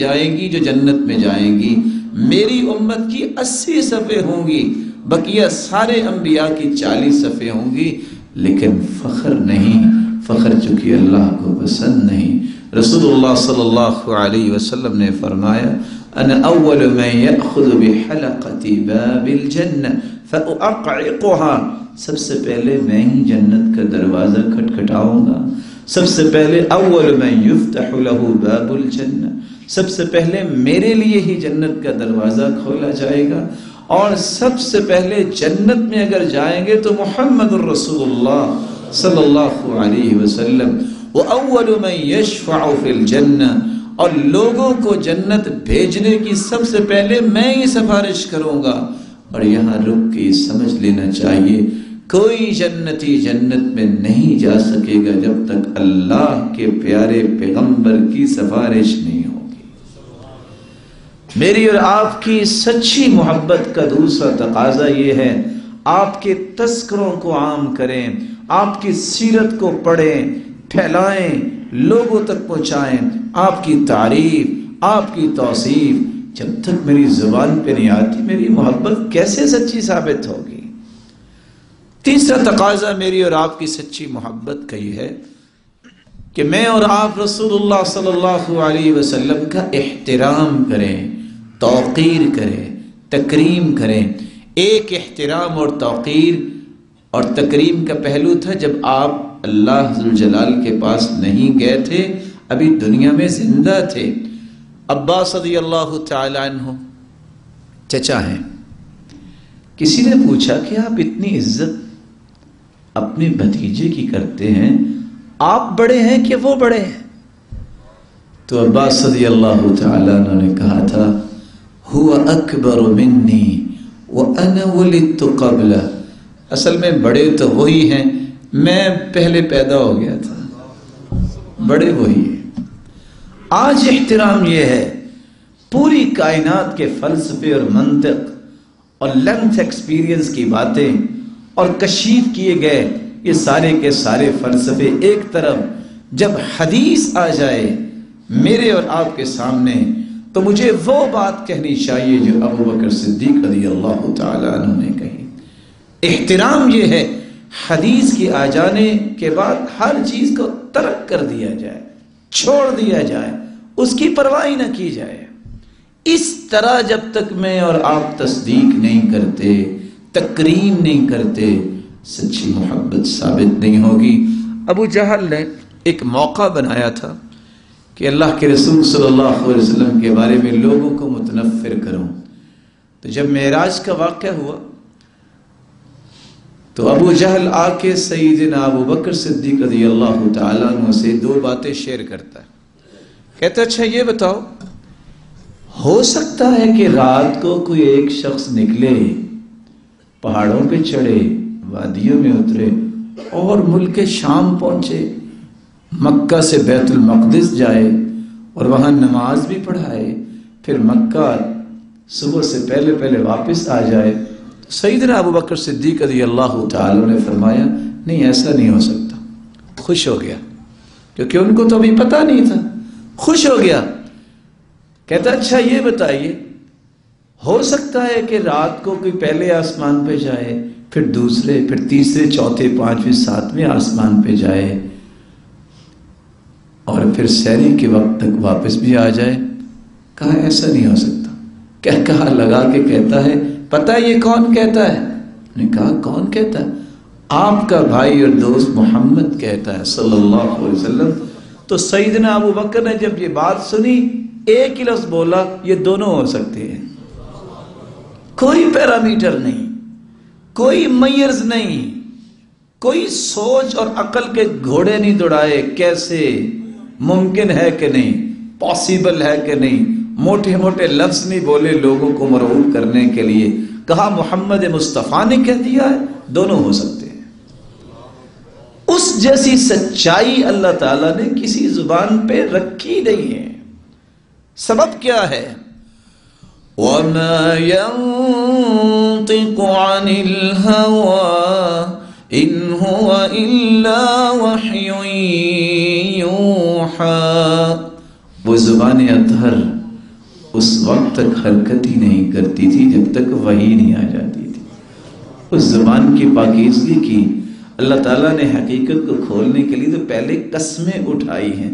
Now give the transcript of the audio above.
جائیں گی جو جنت میں جائیں گی، میری امت کی 80 صفحے ہوں گی، بقیہ سارے انبیاء کی 40 صفحے ہوں گی، لیکن فخر نہیں، فخر چونکہ اللہ کو پسند نہیں۔ رسول اللہ صلی اللہ علیہ وسلم نے فرمایا انا اول من یأخذ بحلقۃ باب الجنہ فاقعقها، سب سے پہلے میں ہی جنت کا دروازہ کھٹکھٹاؤں گا، سب سے پہلے اول من یفتح له باب الجنہ، سب سے پہلے میرے لیے ہی جنت کا دروازہ کھولا جائے گا، اور سب سے پہلے جنت میں اگر جائیں گے تو محمد الرسول اللہ صلی اللہ علیہ وسلم، وَأَوَّلُ مَنْ يَشْفَعُ فِي الْجَنَّةِ، اور لوگوں کو جنت بھیجنے کی سب سے پہلے میں ہی سفارش کروں گا۔ اور یہاں رک کے سمجھ لینا چاہیے کوئی جنتی جنت میں نہیں جا سکے گا جب تک اللہ کے پیارے پیغمبر کی سفارش نہیں ہوگی۔ میری اور آپ کی سچی محبت کا دوسرا تقاضا یہ ہے، آپ کے تذکروں کو عام کریں، آپ کی سیرت کو پڑھیں، پھیلائیں، لوگوں تک پہنچائیں، آپ کی تعریف، آپ کی توصیف جب تک میری زبان پہ نہیں آتی، میری محبت کیسے سچی ثابت ہوگی؟ تیسرا تقاضا میری اور آپ کی سچی محبت کا یہ ہے کہ میں اور آپ رسول اللہ صلی اللہ علیہ وسلم کا احترام کریں، توقیر کریں، تکریم کریں۔ ایک احترام اور توقیر اور تکریم کا پہلو تھا جب آپ اللہ ذوالجلال کے پاس نہیں گئے تھے، ابھی دنیا میں زندہ تھے۔ عباس رضی اللہ تعالی عنہ چچا ہیں، کسی نے پوچھا کہ آپ اتنی عزت اپنے بھتیجے کی کرتے ہیں، آپ بڑے ہیں کہ وہ بڑے ہیں؟ تو عباس رضی اللہ تعالی عنہ نے کہا تھا هو اکبر منی وانا ولدت قبلہ، اصل میں بڑے تو وہی ہیں، میں پہلے پیدا ہو گیا تھا، بڑے وہی ہیں۔ آج احترام یہ ہے، پوری کائنات کے فلسفے اور منطق اور لینتھ ایکسپیرینس کی باتیں اور کشف کیے گئے یہ سارے کے سارے فلسفے ایک طرف، جب حدیث آ جائے میرے اور آپ کے سامنے تو مجھے وہ بات کہنی چاہیے جو ابو بکر صدیق رضی اللہ تعالی عنہ نے کہی۔ احترام یہ ہے حدیث کی آ جانے کے بعد ہر چیز کو ترک کر دیا جائے، چھوڑ دیا جائے، اس کی پرواہ نہ کی جائے۔ اس طرح جب تک میں اور آپ تصدیق نہیں کرتے، تکریم نہیں کرتے، سچی محبت ثابت نہیں ہوگی۔ ابو جہل نے ایک موقع بنایا تھا کہ اللہ کے رسول صلی اللہ علیہ وسلم کے بارے میں لوگوں کو متنفر کروں، تو جب معراج کا واقعہ ہوا تو ابو جہل آ کے سیدنا ابو بکر صدیق رضی اللہ تعالیٰ عنہ سے دو باتیں شیئر کرتا ہے۔ کہتا اچھا یہ بتاؤ، ہو سکتا ہے کہ رات کو کوئی ایک شخص نکلے، پہاڑوں پہ چڑھے، وادیوں میں اترے اور ملک شام پہنچے، مکہ سے بیت المقدس جائے اور وہاں نماز بھی پڑھائے، پھر مکہ صبح سے پہلے پہلے واپس آ جائے؟ سیدنا ابو بکر صدیق رضی اللہ تعالی نے فرمایا نہیں، ایسا نہیں ہو سکتا۔ خوش ہو گیا کیونکہ ان کو تو ابھی پتہ نہیں تھا، خوش ہو گیا۔ کہتا اچھا یہ بتائیے، ہو سکتا ہے کہ رات کو کوئی پہلے آسمان پہ جائے، پھر دوسرے، پھر تیسرے، چوتھے، پانچویں، ساتویں آسمان پہ جائے اور پھر سحری کے وقت تک واپس بھی آ جائے؟ کہا ایسا نہیں ہو سکتا۔ کہا لگا کے کہتا ہے پتہ یہ کون کہتا ہے؟ نے کہا کون کہتا ہے؟ آپ کا بھائی اور دوست محمد کہتا ہے صلی اللہ علیہ وسلم۔ تو سیدنا ابو بکر نے جب یہ بات سنی ایک ہی لفظ بولا، یہ دونوں ہو سکتے ہیں، کوئی پیرامیٹر نہیں، کوئی میئرز نہیں، کوئی سوچ اور عقل کے گھوڑے نہیں دوڑائے، کیسے ممکن ہے کہ نہیں، پاسیبل ہے کہ نہیں، موٹے موٹے لفظ نہیں بولے لوگوں کو مرعوب کرنے کے لیے، کہا محمد مصطفیٰ نے کہہ دیا ہے، دونوں ہو سکتے ہیں۔ اس جیسی سچائی اللہ تعالیٰ نے کسی زبان پہ رکھی نہیں ہے۔ سبب کیا ہے؟ وَمَا يَنطِقُ عَنِ الْهَوَىٰ إِنْ هُوَ إِلَّا وَحْيٌ يُوحَىٰ، وہ زبان اطہر اس وقت تک حرکت ہی نہیں کرتی تھی جب تک وحی نہیں آ جاتی تھی۔ اس زبان کی پاکیزگی کی اللہ تعالیٰ نے حقیقت کو کھولنے کے لیے تو پہلے قسمیں اٹھائی ہیں۔